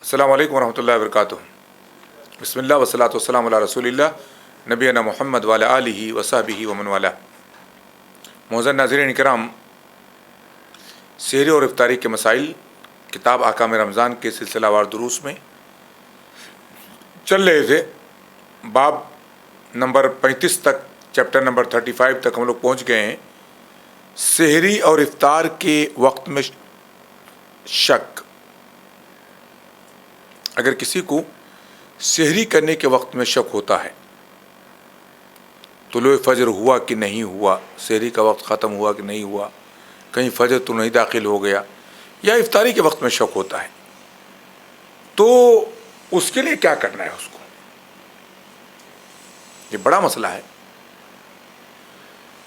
السلام علیکم ورحمۃ اللہ وبرکاتہ۔ بسم اللہ والصلاۃ والسلام علی رسول اللہ نبینا محمد وعلی آلہ وصحبہ ومن والاه۔ معزز ناظرین کرام، سحری اور افطاری کے مسائل کتاب احکام رمضان کے سلسلہ وار دروس میں چل رہے تھے۔ باب نمبر 35 تک، چیپٹر نمبر 35 تک ہم لوگ پہنچ گئے ہیں۔ سحری اور افطار کے وقت میں شک۔ اگر کسی کو سحری کرنے کے وقت میں شک ہوتا ہے، طلوع فجر ہوا کہ نہیں ہوا، سحری کا وقت ختم ہوا کہ نہیں ہوا، کہیں فجر تو نہیں داخل ہو گیا، یا افطاری کے وقت میں شک ہوتا ہے، تو اس کے لیے کیا کرنا ہے؟ اس کو یہ بڑا مسئلہ ہے۔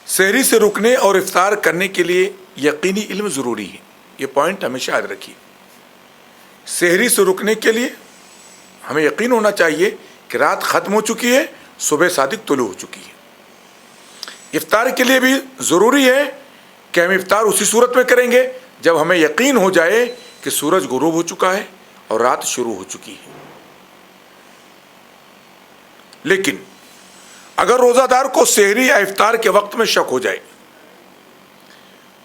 سحری سے رکنے اور افطار کرنے کے لیے یقینی علم ضروری ہے۔ یہ پوائنٹ ہمیشہ یاد رکھیے۔ سحری سے رکنے کے لیے ہمیں یقین ہونا چاہیے کہ رات ختم ہو چکی ہے، صبح صادق طلوع ہو چکی ہے۔ افطار کے لیے بھی ضروری ہے کہ ہم افطار اسی صورت میں کریں گے جب ہمیں یقین ہو جائے کہ سورج غروب ہو چکا ہے اور رات شروع ہو چکی ہے۔ لیکن اگر روزہ دار کو سحری یا افطار کے وقت میں شک ہو جائے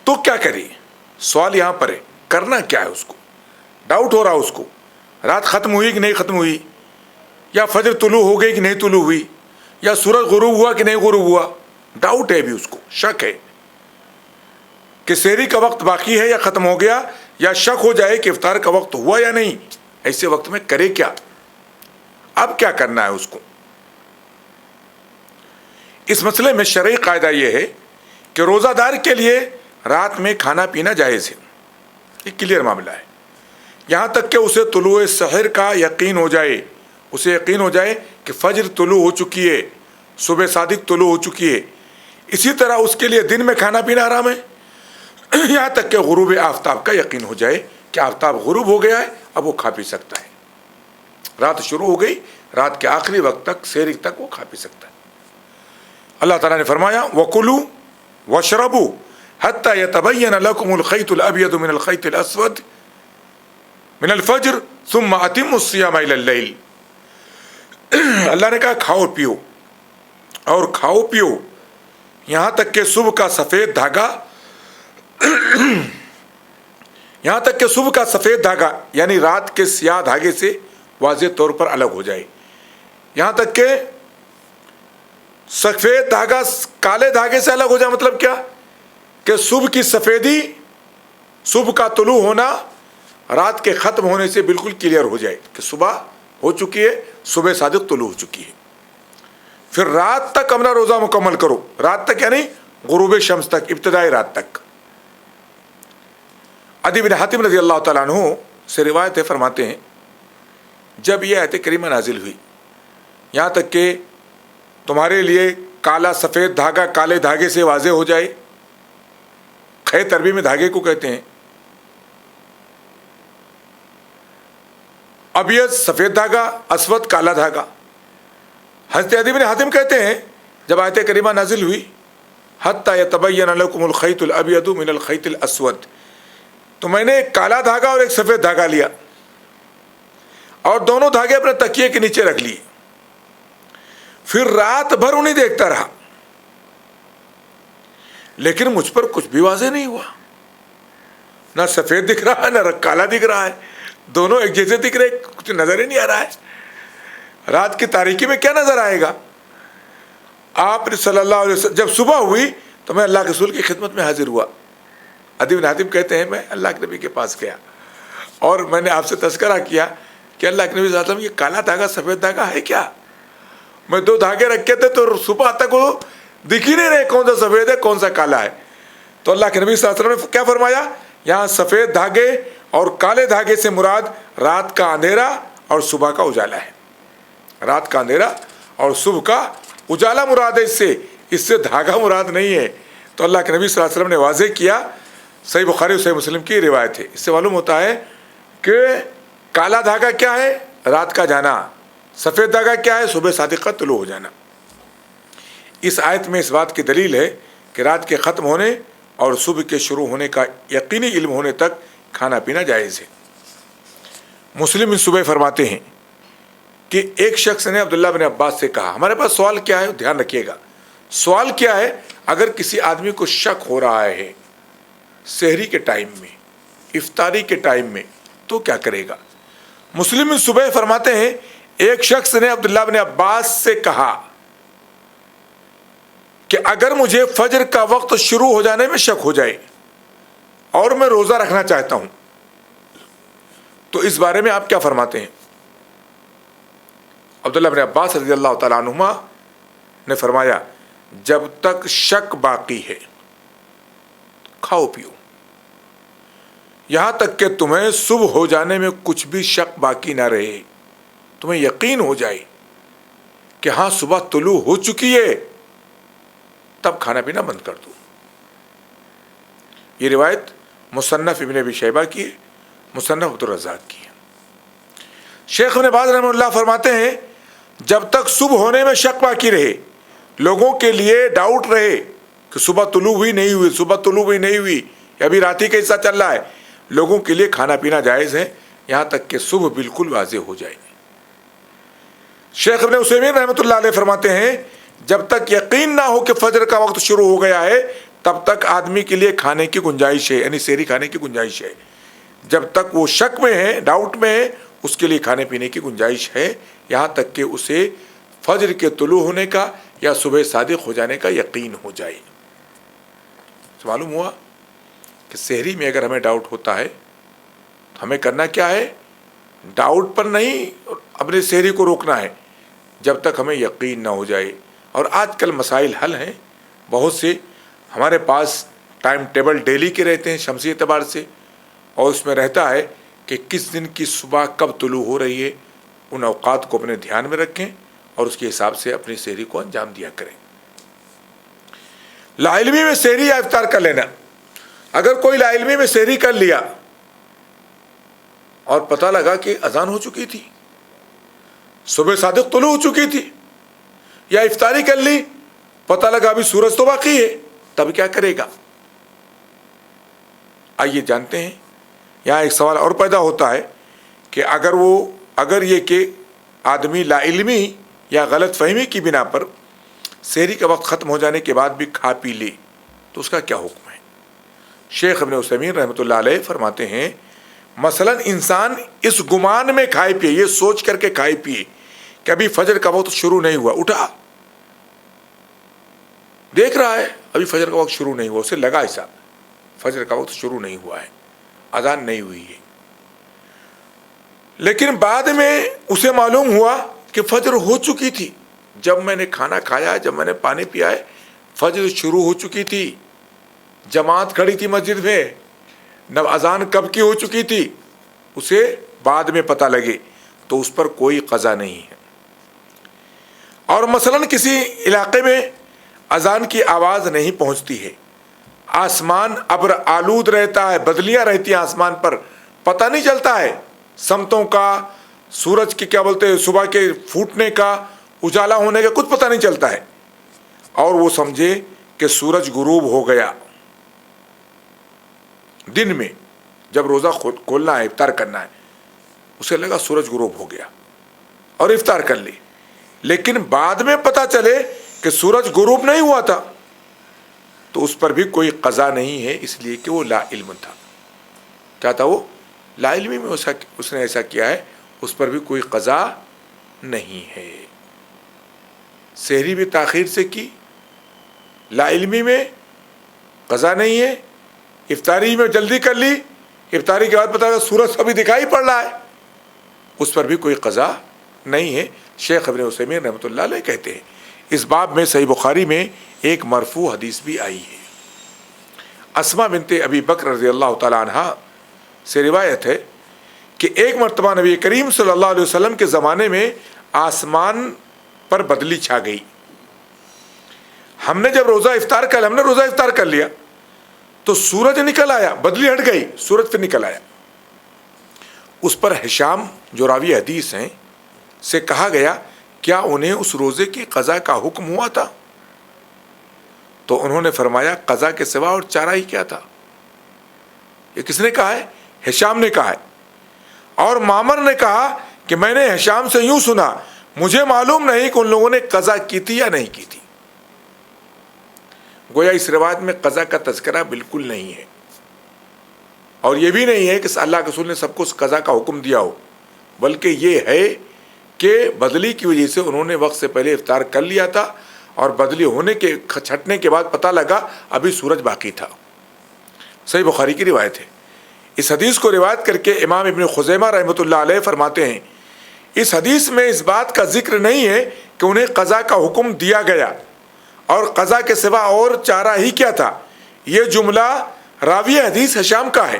تو کیا کرے؟ سوال یہاں پر ہے، کرنا کیا ہے؟ اس کو ڈاؤٹ ہو رہا، اس کو رات ختم ہوئی کہ نہیں ختم ہوئی، یا فجر طلوع ہو گئی کہ نہیں طلوع ہوئی، یا سورج غروب ہوا کہ نہیں غروب ہوا، ڈاؤٹ ہے، بھی اس کو شک ہے کہ سحری کا وقت باقی ہے یا ختم ہو گیا، یا شک ہو جائے کہ افطار کا وقت ہوا یا نہیں۔ ایسے وقت میں کرے کیا؟ اب کیا کرنا ہے اس کو؟ اس مسئلے میں شرعی قاعدہ یہ ہے کہ روزہ دار کے لیے رات میں کھانا پینا جائز ہے۔ یہ کلیئر معاملہ ہے، یہاں تک کہ اسے طلوع سحر کا یقین ہو جائے، اسے یقین ہو جائے کہ فجر طلوع ہو چکی ہے، صبح صادق طلوع ہو چکی ہے۔ اسی طرح اس کے لیے دن میں کھانا پینا حرام ہے، یہاں تک کہ غروب آفتاب کا یقین ہو جائے کہ آفتاب غروب ہو گیا ہے، اب وہ کھا پی سکتا ہے۔ رات شروع ہو گئی، رات کے آخری وقت تک، سحر تک وہ کھا پی سکتا ہے۔ اللہ تعالیٰ نے فرمایا وَكُلُوا وَاشْرَبُوا حَتَّى يَتَبَيَّنَ لَكُمُ الْخَيْطُ الْأَبْيَضُ مِنَ الْخَيْطِ الْأَسْوَدِ مِنَ الْفَجْرِ ثُمَّ أَتِمُّوا الصِّيَامَ إِلَى اللَّيْلِ۔ اللہ نے کہا کھاؤ پیو، اور کھاؤ پیو یہاں تک کہ صبح کا سفید دھاگا یہاں تک کہ صبح کا سفید دھاگا یعنی رات کے سیاہ دھاگے سے واضح طور پر الگ ہو جائے۔ یہاں تک کہ سفید دھاگا کالے دھاگے سے الگ ہو جائے، مطلب کیا؟ کہ صبح کی سفیدی، صبح کا طلوع ہونا رات کے ختم ہونے سے بالکل کلیئر ہو جائے کہ صبح ہو چکی ہے، صبح صادق طلوع ہو چکی ہے۔ پھر رات تک اپنا روزہ مکمل کرو، رات تک یعنی غروب شمس تک، ابتدائی رات تک۔ عدی بن حاتم رضی اللہ تعالیٰ عنہ سے روایت ہے، فرماتے ہیں جب یہ آیت کریمہ نازل ہوئی، یہاں تک کہ تمہارے لیے کالا سفید دھاگا کالے دھاگے سے واضح ہو جائے، خیط عربی میں دھاگے کو کہتے ہیں، ابیض سفید دھاگا، اسود کالا دھاگا۔ حضرت عدی بن حاتم کہتے ہیں جب آیت کریمہ نازل ہوئی حتی یتبین لکم الخیط الابیض من الخیط الاسود، تو میں نے ایک کالا دھاگا اور ایک سفید دھاگا لیا اور دونوں دھاگے اپنے تکیے کے نیچے رکھ لیے، پھر رات بھر انہیں دیکھتا رہا، لیکن مجھ پر کچھ بھی واضح نہیں ہوا، نہ سفید دکھ رہا ہے نہ کالا دکھ رہا ہے، دونوں ایک جیسے دکھ رہے، کچھ نظر ہی نہیں آ رہا ہے۔ رات کی تاریکی میں کیا نظر آئے گا؟ آپ صلی اللہ علیہ وسلم جب صبح ہوئی تو میں اللہ کے رسول کی خدمت میں حاضر ہوا۔ عدی بن حاتم کہتے ہیں میں اللہ کے نبی کے پاس گیا اور میں نے آپ سے تذکرہ کیا کہ اللہ کے نبی صلی اللہ علیہ وسلم یہ کالا دھاگا سفید دھاگا ہے کیا؟ میں دو دھاگے رکھے تھے تو صبح تک وہ دکھ ہی نہیں رہے کون سا سفید ہے کون سا کالا ہے۔ تو اللہ کے نبی صلی اللہ علیہ وسلم نے کیا فرمایا؟ یہاں سفید دھاگے اور کالے دھاگے سے مراد رات کا اندھیرا اور صبح کا اجالا ہے۔ رات کا اندھیرا اور صبح کا اجالا مراد ہے، اس سے دھاگا مراد نہیں ہے۔ تو اللہ کے نبی صلی اللہ علیہ وسلم نے واضح کیا، صحیح بخاری اور صحیح مسلم کی روایت ہے۔ اس سے معلوم ہوتا ہے کہ کالا دھاگا کیا ہے؟ رات کا جانا۔ سفید دھاگا کیا ہے؟ صبح صادق کا طلوع ہو جانا۔ اس آیت میں اس بات کی دلیل ہے کہ رات کے ختم ہونے اور صبح کے شروع ہونے کا یقینی علم ہونے تک کھانا پینا جائز ہے۔ مسلم بن صبح فرماتے ہیں کہ ایک شخص نے عبداللہ بن عباس سے کہا, ہمارے پاس سوال کیا ہے, دھیان رکھیے گا, سوال کیا ہے, اگر کسی آدمی کو شک ہو رہا ہے سحری کے ٹائم میں, افطاری کے ٹائم میں, تو کیا کرے گا؟ مسلم بن صبح فرماتے ہیں ایک شخص نے عبداللہ بن عباس سے کہا کہ اگر مجھے فجر کا وقت شروع ہو جانے میں شک ہو جائے اور میں روزہ رکھنا چاہتا ہوں تو اس بارے میں آپ کیا فرماتے ہیں؟ عبداللہ بن عباس رضی اللہ تعالیٰ عنہما نے فرمایا جب تک شک باقی ہے کھاؤ پیو, یہاں تک کہ تمہیں صبح ہو جانے میں کچھ بھی شک باقی نہ رہے, تمہیں یقین ہو جائے کہ ہاں صبح طلوع ہو چکی ہے, تب کھانا پینا بند کر دو. یہ روایت مصنف ابن ابی شیبہ کی ہے, مصنف عبدالرزاق کی ہے. شیخ ابن باز رحمہ اللہ فرماتے ہیں جب تک صبح ہونے میں شک باقی رہے, لوگوں کے لیے ڈاؤٹ رہے کہ صبح طلوع ہوئی نہیں ہوئی, صبح طلوع ہوئی نہیں ہوئی, یا ابھی رات ہی کا حصہ چل رہا ہے, لوگوں کے لیے کھانا پینا جائز ہے یہاں تک کہ صبح بالکل واضح ہو جائے. شیخ ابن عثیمین رحمۃ اللہ علیہ فرماتے ہیں جب تک یقین نہ ہو کہ فجر کا وقت شروع ہو گیا ہے تب تک آدمی کے لیے کھانے کی گنجائش ہے, یعنی سحری کھانے کی گنجائش ہے. جب تک وہ شک میں ہے, ڈاؤٹ میں ہے, اس کے لیے کھانے پینے کی گنجائش ہے, یہاں تک کہ اسے فجر کے طلوع ہونے کا یا صبح صادق ہو جانے کا یقین ہو جائے. معلوم ہوا کہ سحری میں اگر ہمیں ڈاؤٹ ہوتا ہے تو ہمیں کرنا کیا ہے؟ ڈاؤٹ پر نہیں اپنے سحری کو روکنا ہے جب تک ہمیں یقین نہ ہو جائے. اور آج کل مسائل حل ہیں بہت سے, ہمارے پاس ٹائم ٹیبل ڈیلی کے رہتے ہیں شمسی اعتبار سے, اور اس میں رہتا ہے کہ کس دن کی صبح کب طلوع ہو رہی ہے. ان اوقات کو اپنے دھیان میں رکھیں اور اس کے حساب سے اپنی سحری کو انجام دیا کریں. لا علمی میں سحری یا افطار کر لینا, اگر کوئی لا علمی میں سحری کر لیا اور پتہ لگا کہ اذان ہو چکی تھی, صبح صادق طلوع ہو چکی تھی, یا افطاری کر لی پتہ لگا ابھی سورج تو باقی ہے, تب کیا کرے گا؟ آئیے جانتے ہیں. یہاں ایک سوال اور پیدا ہوتا ہے کہ اگر یہ کہ آدمی لا علمی یا غلط فہمی کی بنا پر سحری کا وقت ختم ہو جانے کے بعد بھی کھا پی لے تو اس کا کیا حکم ہے؟ شیخ ابن عثیمین رحمۃ اللہ علیہ فرماتے ہیں مثلا انسان اس گمان میں کھائے پیے, یہ سوچ کر کے کھائے پیے کہ ابھی فجر کا وقت شروع نہیں ہوا, اٹھا دیکھ رہا ہے ابھی فجر کا وقت شروع نہیں ہوا, اسے لگا ایسا فجر کا وقت شروع نہیں ہوا ہے, اذان نہیں ہوئی ہے, لیکن بعد میں اسے معلوم ہوا کہ فجر ہو چکی تھی, جب میں نے کھانا کھایا ہے, جب میں نے پانی پیا ہے, فجر شروع ہو چکی تھی, جماعت کھڑی تھی مسجد میں, نہ اذان کب کی ہو چکی تھی, اسے بعد میں پتہ لگے تو اس پر کوئی قضا نہیں ہے. اور مثلا کسی علاقے میں اذان کی آواز نہیں پہنچتی ہے, آسمان ابر آلود رہتا ہے, بدلیاں رہتی ہیں آسمان پر, پتہ نہیں چلتا ہے سمتوں کا, سورج کی کیا بولتے ہیں صبح کے پھوٹنے کا, اجالا ہونے کا کچھ پتہ نہیں چلتا ہے, اور وہ سمجھے کہ سورج غروب ہو گیا دن میں جب روزہ کھولنا ہے, افطار کرنا ہے, اسے لگا سورج غروب ہو گیا اور افطار کر لی, لیکن بعد میں پتہ چلے کہ سورج غروب نہیں ہوا تھا تو اس پر بھی کوئی قضا نہیں ہے, اس لیے کہ وہ لا علم تھا. کیا تھا وہ؟ لا علمی میں اس نے ایسا کیا ہے, اس پر بھی کوئی قضا نہیں ہے. سحری بھی تاخیر سے کی, لا علمی میں قضا نہیں ہے, افطاری میں جلدی کر لی, افطاری کے بعد پتہ لگا سورج ابھی دکھائی پڑ رہا ہے, اس پر بھی کوئی قضا نہیں ہے. شیخ ابن عثیمین رحمۃ اللہ علیہ کہتے ہیں اس باب میں صحیح بخاری میں ایک مرفوع حدیث بھی آئی ہے. اسماء بنت ابی بکر رضی اللہ تعالی عنہا سے روایت ہے کہ ایک مرتبہ نبی کریم صلی اللہ علیہ وسلم کے زمانے میں آسمان پر بدلی چھا گئی. ہم نے جب روزہ افطار کر لیا تو سورج نکل آیا, بدلی ہٹ گئی, سورج پھر نکل آیا. اس پر ہشام جو راوی حدیث ہیں سے کہا گیا کیا انہیں اس روزے کی قضا کا حکم ہوا تھا؟ تو انہوں نے فرمایا قضا کے سوا اور چارہ ہی کیا تھا. یہ کس نے کہا ہے؟ ہشام نے کہا ہے. اور معمر نے کہا کہ میں نے ہشام سے یوں سنا، مجھے معلوم نہیں کہ ان لوگوں نے قضا کی تھی یا نہیں کی تھی۔ گویا اس روایت میں قضا کا تذکرہ بالکل نہیں ہے، اور یہ بھی نہیں ہے کہ اللہ کے رسول نے سب کو قضا کا حکم دیا ہو، بلکہ یہ ہے کہ بدلی کی وجہ سے انہوں نے وقت سے پہلے افطار کر لیا تھا، اور بدلی ہونے کے چھٹنے کے بعد پتہ لگا ابھی سورج باقی تھا۔ صحیح بخاری کی روایت ہے۔ اس حدیث کو روایت کر کے امام ابن خزیمہ رحمۃ اللہ علیہ فرماتے ہیں، اس حدیث میں اس بات کا ذکر نہیں ہے کہ انہیں قضا کا حکم دیا گیا اور قضا کے سوا اور چارہ ہی کیا تھا۔ یہ جملہ راوی حدیث ہشام کا ہے،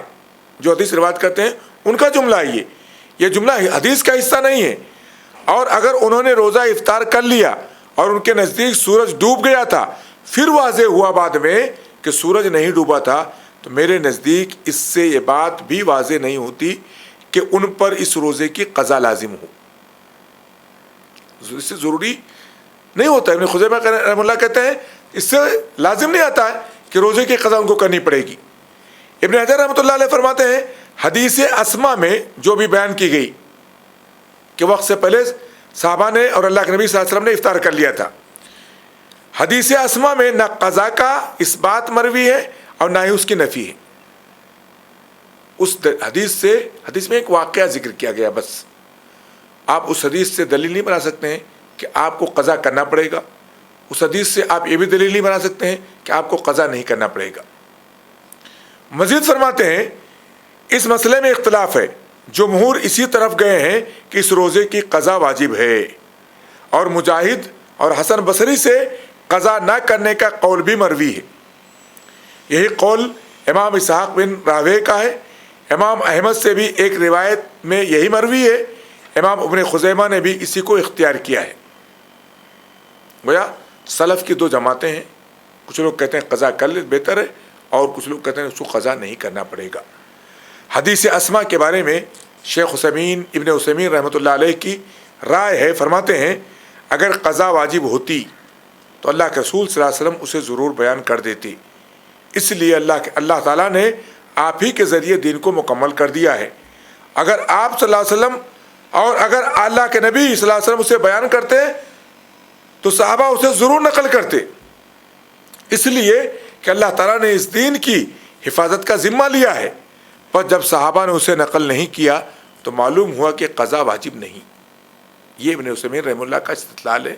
جو حدیث روایت کرتے ہیں ان کا جملہ ہے۔ یہ جملہ حدیث کا حصہ نہیں ہے، اور اگر انہوں نے روزہ افطار کر لیا اور ان کے نزدیک سورج ڈوب گیا تھا، پھر واضح ہوا بعد میں کہ سورج نہیں ڈوبا تھا، تو میرے نزدیک اس سے یہ بات بھی واضح نہیں ہوتی کہ ان پر اس روزے کی قضا لازم ہو۔ اس سے ضروری نہیں ہوتا۔ ابن خزیمہ رحمہ اللہ کہتے ہیں اس سے لازم نہیں آتا ہے کہ روزے کی قضا ان کو کرنی پڑے گی۔ ابن حجر رحمۃ اللہ علیہ فرماتے ہیں، حدیث اسما میں جو بھی بیان کی گئی کہ وقت سے پہلے صحابہ نے اور اللہ کے نبی صلی اللہ علیہ وسلم نے افطار کر لیا تھا، حدیث اسما میں نہ قضا کا اس بات مروی ہے اور نہ ہی اس کی نفی ہے۔ اس حدیث میں ایک واقعہ ذکر کیا گیا، بس آپ اس حدیث سے دلیل نہیں بنا سکتے ہیں کہ آپ کو قضا کرنا پڑے گا۔ اس حدیث سے آپ یہ بھی دلیل نہیں بنا سکتے ہیں کہ آپ کو قضا نہیں کرنا پڑے گا۔ مزید فرماتے ہیں، اس مسئلے میں اختلاف ہے، جمہور اسی طرف گئے ہیں کہ اس روزے کی قضا واجب ہے، اور مجاہد اور حسن بصری سے قضا نہ کرنے کا قول بھی مروی ہے۔ یہی قول امام اسحاق بن راہویہ کا ہے۔ امام احمد سے بھی ایک روایت میں یہی مروی ہے۔ امام ابن خزیمہ نے بھی اسی کو اختیار کیا ہے۔ گویا سلف کی دو جماعتیں ہیں، کچھ لوگ کہتے ہیں قضا کر لے بہتر ہے، اور کچھ لوگ کہتے ہیں اس کو قضا نہیں کرنا پڑے گا۔ حدیث اسما کے بارے میں شیخ ابن عثیمین رحمۃ اللہ علیہ کی رائے ہے، فرماتے ہیں اگر قضا واجب ہوتی تو اللہ کے رسول صلی اللہ علیہ وسلم اسے ضرور بیان کر دیتے، اس لیے اللہ تعالیٰ نے آپ ہی کے ذریعے دین کو مکمل کر دیا ہے۔ اگر آپ صلی اللہ علیہ وسلم اور اگر اللہ کے نبی صلی اللہ علیہ وسلم اسے بیان کرتے تو صحابہ اسے ضرور نقل کرتے، اس لیے کہ اللہ تعالیٰ نے اس دین کی حفاظت کا ذمہ لیا ہے۔ پر جب صحابہ نے اسے نقل نہیں کیا تو معلوم ہوا کہ قضا واجب نہیں۔ یہ ابن عثیمین رحمہ اللہ کا استدلال ہے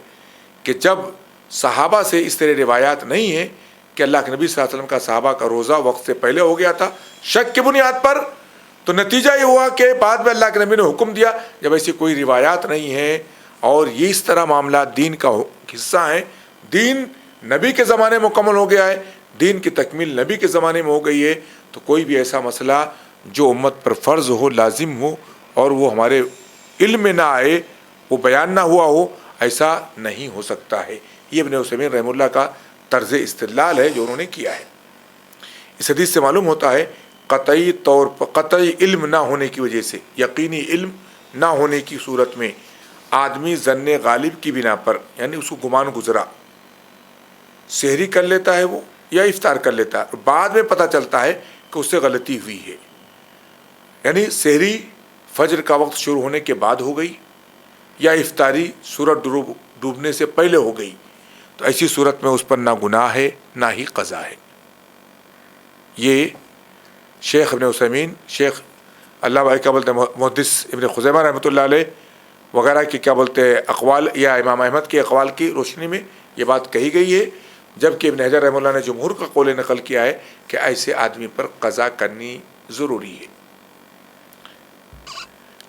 کہ جب صحابہ سے اس طرح روایات نہیں ہیں کہ اللہ کے نبی صلی اللہ علیہ وسلم کا صحابہ کا روزہ وقت سے پہلے ہو گیا تھا شک کی بنیاد پر، تو نتیجہ یہ ہوا کہ بعد میں اللہ کے نبی نے حکم دیا۔ جب ایسی کوئی روایات نہیں ہیں اور یہ اس طرح معاملات دین کا حصہ ہیں، دین نبی کے زمانے میں مکمل ہو گیا ہے، دین کی تکمیل نبی کے زمانے میں ہو گئی ہے، تو کوئی بھی ایسا مسئلہ جو امت پر فرض ہو، لازم ہو، اور وہ ہمارے علم میں نہ آئے، وہ بیان نہ ہوا ہو، ایسا نہیں ہو سکتا ہے۔ یہ ابن عثیمین رحمہ اللہ کا طرز استدلال ہے جو انہوں نے کیا ہے۔ اس حدیث سے معلوم ہوتا ہے قطعی طور پر قطعی علم نہ ہونے کی وجہ سے، یقینی علم نہ ہونے کی صورت میں آدمی ظن غالب کی بنا پر، یعنی اس کو گمان گزرا، سحری کر لیتا ہے وہ یا افطار کر لیتا ہے، بعد میں پتہ چلتا ہے کہ اس سے غلطی ہوئی ہے، یعنی سحری فجر کا وقت شروع ہونے کے بعد ہو گئی یا افطاری سورج ڈوبنے سے پہلے ہو گئی، تو ایسی صورت میں اس پر نہ گناہ ہے نہ ہی قضا ہے۔ یہ شیخ ابن عثیمین، شیخ اللہ بھائی کیا بولتے ہیں، محدث ابن خزیمہ رحمۃ اللہ علیہ وغیرہ کی کیا بولتے ہیں اقوال، یا امام احمد کے اقوال کی روشنی میں یہ بات کہی گئی ہے، جبکہ ابن حجر رحمہ اللہ نے جمہور کا قول نقل کیا ہے کہ ایسے آدمی پر قضا کرنی ضروری ہے۔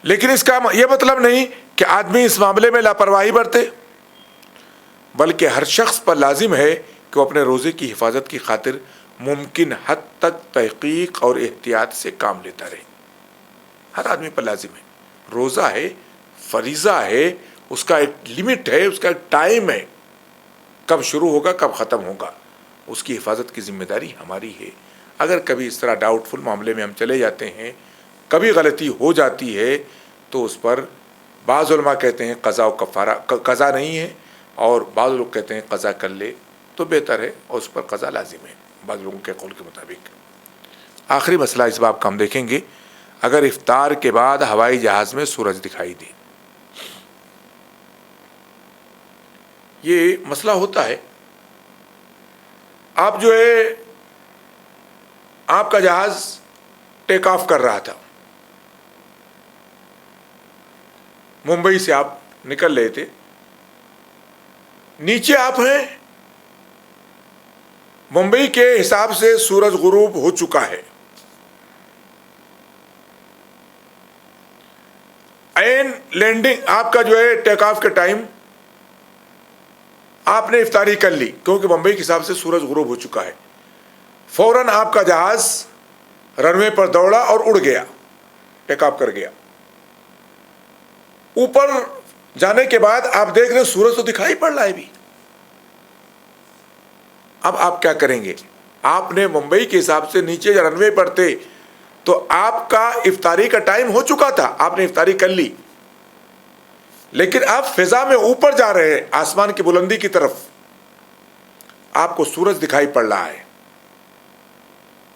لیکن اس کا یہ مطلب نہیں کہ آدمی اس معاملے میں لاپرواہی برتے، بلکہ ہر شخص پر لازم ہے کہ وہ اپنے روزے کی حفاظت کی خاطر ممکن حد تک تحقیق اور احتیاط سے کام لیتا رہے۔ ہر آدمی پر لازم ہے، روزہ ہے، فریضہ ہے، اس کا ایک لمٹ ہے، اس کا ایک ٹائم ہے، کب شروع ہوگا کب ختم ہوگا، اس کی حفاظت کی ذمہ داری ہماری ہے۔ اگر کبھی اس طرح ڈاؤٹ فل معاملے میں ہم چلے جاتے ہیں، کبھی غلطی ہو جاتی ہے، تو اس پر بعض علماء کہتے ہیں قضا و کفارہ قضا نہیں ہے، اور بعض لوگ کہتے ہیں قضا کر لے تو بہتر ہے، اور اس پر قضا لازم ہے بعض لوگوں کے قول کے مطابق۔ آخری مسئلہ اس باب کا ہم دیکھیں گے، اگر افطار کے بعد ہوائی جہاز میں سورج دکھائی دے. یہ مسئلہ ہوتا ہے. آپ جو ہے آپ کا جہاز ٹیک آف کر رہا تھا, ممبئی سے آپ نکل رہے تھے, نیچے آپ ہیں, ممبئی کے حساب سے سورج غروب ہو چکا ہے, عین لینڈنگ آپ کا جو ہے ٹیک آف کے ٹائم آپ نے افطاری کر لی, کیونکہ ممبئی کے حساب سے سورج غروب ہو چکا ہے. فوراً آپ کا جہاز رن وے پر دوڑا اور اڑ گیا, ٹیک آف کر گیا. اوپر جانے کے بعد آپ دیکھ رہے ہیں سورج تو دکھائی پڑ رہا ہے بھی. اب آپ کیا کریں گے؟ آپ نے ممبئی کے حساب سے نیچے رن وے پر تھے تو آپ کا افطاری کا ٹائم ہو چکا تھا, آپ نے افطاری کر لی, لیکن آپ فضا میں اوپر جا رہے ہیں آسمان کی بلندی کی طرف, آپ کو سورج دکھائی پڑ رہا ہے.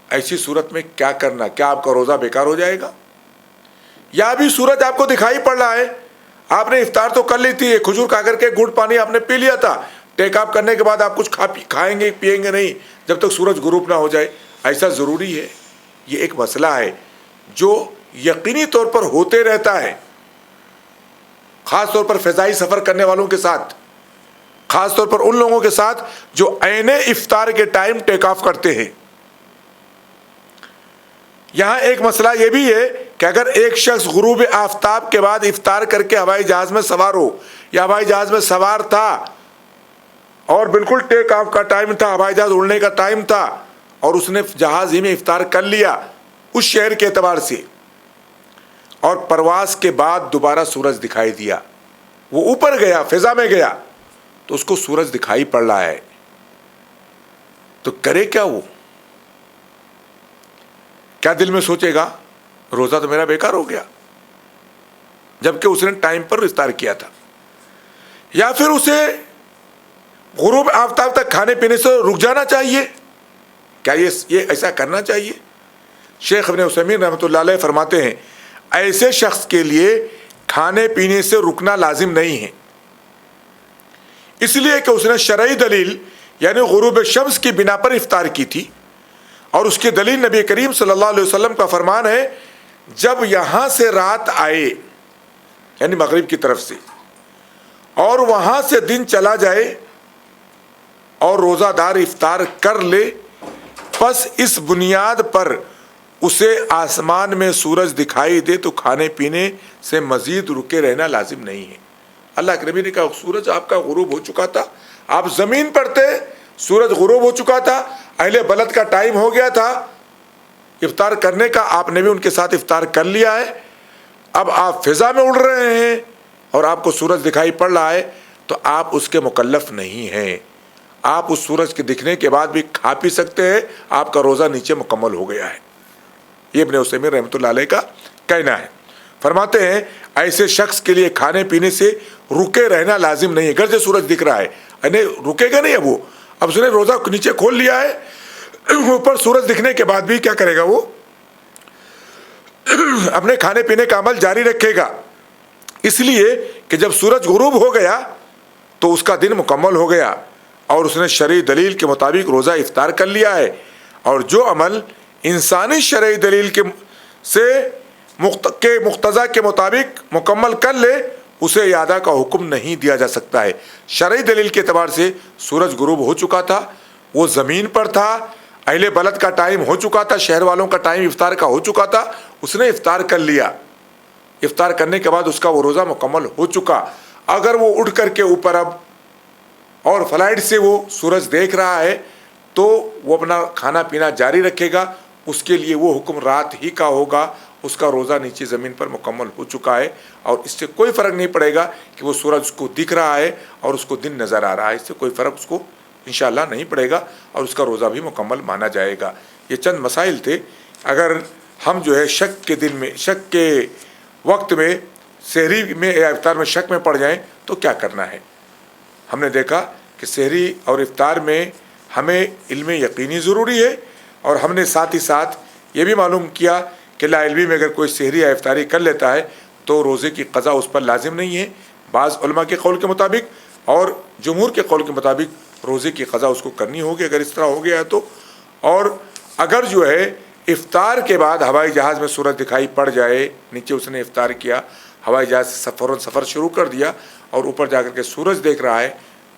ایسی صورت میں کیا کرنا؟ کیا آپ کا روزہ بیکار ہو جائے گا؟ یا بھی سورج آپ کو دکھائی پڑ رہا ہے, آپ نے افطار تو کر لی تھی, ایک کھجور کھا کر کے گھونٹ پانی آپ نے پی لیا تھا, ٹیک آف کرنے کے بعد آپ کچھ کھائیں گے پیئیں گے نہیں جب تک سورج غروب نہ ہو جائے. ایسا ضروری ہے؟ یہ ایک مسئلہ ہے جو یقینی طور پر ہوتے رہتا ہے, خاص طور پر فضائی سفر کرنے والوں کے ساتھ, خاص طور پر ان لوگوں کے ساتھ جو عین افطار کے ٹائم ٹیک آف کرتے ہیں. یہاں ایک مسئلہ یہ بھی ہے کہ اگر ایک شخص غروب آفتاب کے بعد افطار کر کے ہوائی جہاز میں سوار ہو, یا ہوائی جہاز میں سوار تھا اور بالکل ٹیک آف کا ٹائم تھا, ہوائی جہاز اڑنے کا ٹائم تھا, اور اس نے جہاز ہی میں افطار کر لیا اس شہر کے اعتبار سے, اور پرواز کے بعد دوبارہ سورج دکھائی دیا, وہ اوپر گیا فضا میں گیا تو اس کو سورج دکھائی پڑ رہا ہے, تو کرے کیا؟ وہ کیا دل میں سوچے گا؟ روزہ تو میرا بیکار ہو گیا, جبکہ اس نے ٹائم پر افطار کیا تھا. یا پھر اسے غروب آفتاب تک کھانے پینے سے رک جانا چاہیے؟ کیا یہ ایسا کرنا چاہیے؟ شیخ ابن عثیمین رحمۃ اللہ علیہ فرماتے ہیں ایسے شخص کے لیے کھانے پینے سے رکنا لازم نہیں ہے, اس لیے کہ اس نے شرعی دلیل یعنی غروب شمس کی بنا پر افطار کی تھی, اور اس کی دلیل نبی کریم صلی اللہ علیہ وسلم کا فرمان ہے جب یہاں سے رات آئے یعنی مغرب کی طرف سے اور وہاں سے دن چلا جائے اور روزہ دار افطار کر لے, پس اس بنیاد پر اسے آسمان میں سورج دکھائی دے تو کھانے پینے سے مزید رکے رہنا لازم نہیں ہے. اللہ کے نبی نے کہا سورج آپ کا غروب ہو چکا تھا, آپ زمین پر تھے, سورج غروب ہو چکا تھا, اہل بلد کا ٹائم ہو گیا تھا افطار کرنے کا, آپ نے بھی ان کے ساتھ افطار کر لیا ہے, اب آپ فضا میں اڑ رہے ہیں اور آپ کو سورج دکھائی پڑ رہا ہے تو آپ اس کے مکلف نہیں ہیں. آپ اس سورج کے دکھنے کے بعد بھی کھا پی سکتے ہیں, آپ کا روزہ نیچے مکمل ہو گیا ہے. یہ ابن عثیمین رحمۃ اللہ علیہ کا کہنا ہے. فرماتے ہیں ایسے شخص کے لیے کھانے پینے سے رکے رہنا لازم نہیں ہے, گرچہ سورج دکھ رہا ہے, یعنی رکے گا نہیں. اب اس نے روزہ نیچے کھول لیا ہے, اوپر سورج دکھنے کے بعد بھی کیا کرے گا؟ وہ اپنے کھانے پینے کا عمل جاری رکھے گا, اس لیے کہ جب سورج غروب ہو گیا تو اس کا دن مکمل ہو گیا اور اس نے شرعی دلیل کے مطابق روزہ افطار کر لیا ہے. اور جو عمل انسانی شرعی دلیل کے مقتضا کے مطابق مکمل کر لے اسے اعادہ کا حکم نہیں دیا جا سکتا ہے. شرعی دلیل کے اعتبار سے سورج غروب ہو چکا تھا, وہ زمین پر تھا, اہل بلد کا ٹائم ہو چکا تھا, شہر والوں کا ٹائم افطار کا ہو چکا تھا, اس نے افطار کر لیا, افطار کرنے کے بعد اس کا وہ روزہ مکمل ہو چکا. اگر وہ اٹھ کر کے اوپر اب اور فلائٹ سے وہ سورج دیکھ رہا ہے تو وہ اپنا کھانا پینا جاری رکھے گا, اس کے لیے وہ حکم رات ہی کا ہوگا, اس کا روزہ نیچے زمین پر مکمل ہو چکا ہے, اور اس سے کوئی فرق نہیں پڑے گا کہ وہ سورج اس کو دکھ رہا ہے اور اس کو دن نظر آ رہا ہے, اس سے کوئی فرق اس کو انشاءاللہ نہیں پڑے گا, اور اس کا روزہ بھی مکمل مانا جائے گا. یہ چند مسائل تھے. اگر ہم جو ہے شک کے وقت میں سحری میں یا افطار میں شک میں پڑ جائیں تو کیا کرنا ہے؟ ہم نے دیکھا کہ سحری اور افطار میں ہمیں علم یقینی ضروری ہے, اور ہم نے ساتھ ہی ساتھ یہ بھی معلوم کیا کہ کہ لا علمی میں اگر کوئی سحری یا افطاری کر لیتا ہے تو روزے کی قضا اس پر لازم نہیں ہے. بعض علماء کے قول کے مطابق اور جمہور کے قول کے مطابق روزے کی قضا اس کو کرنی ہوگی اگر اس طرح ہو گیا ہے تو. اور اگر جو ہے افطار کے بعد ہوائی جہاز میں سورج دکھائی پڑ جائے، نیچے اس نے افطار کیا، ہوائی جہاز سے فوراً سفر شروع کر دیا اور اوپر جا کر کے سورج دیکھ رہا ہے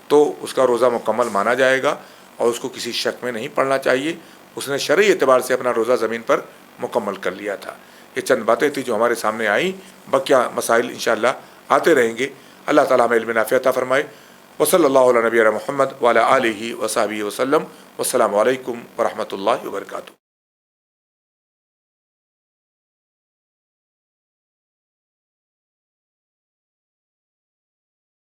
تو اس کا روزہ مکمل مانا جائے گا اور اس کو کسی شک میں نہیں پڑنا چاہیے. اس نے شرعی اعتبار سے اپنا روزہ زمین پر مکمل کر لیا تھا. یہ چند باتیں تھیں جو ہمارے سامنے آئیں. بقیہ مسائل انشاءاللہ آتے رہیں گے. اللہ تعالیٰ ہمیں علم نافع عطا فرمائے. وصلی اللہ علیہ نبینا محمد وعلی آلہ وصحبہ وسلم. والسلام علیکم ورحمۃ اللہ وبرکاتہ.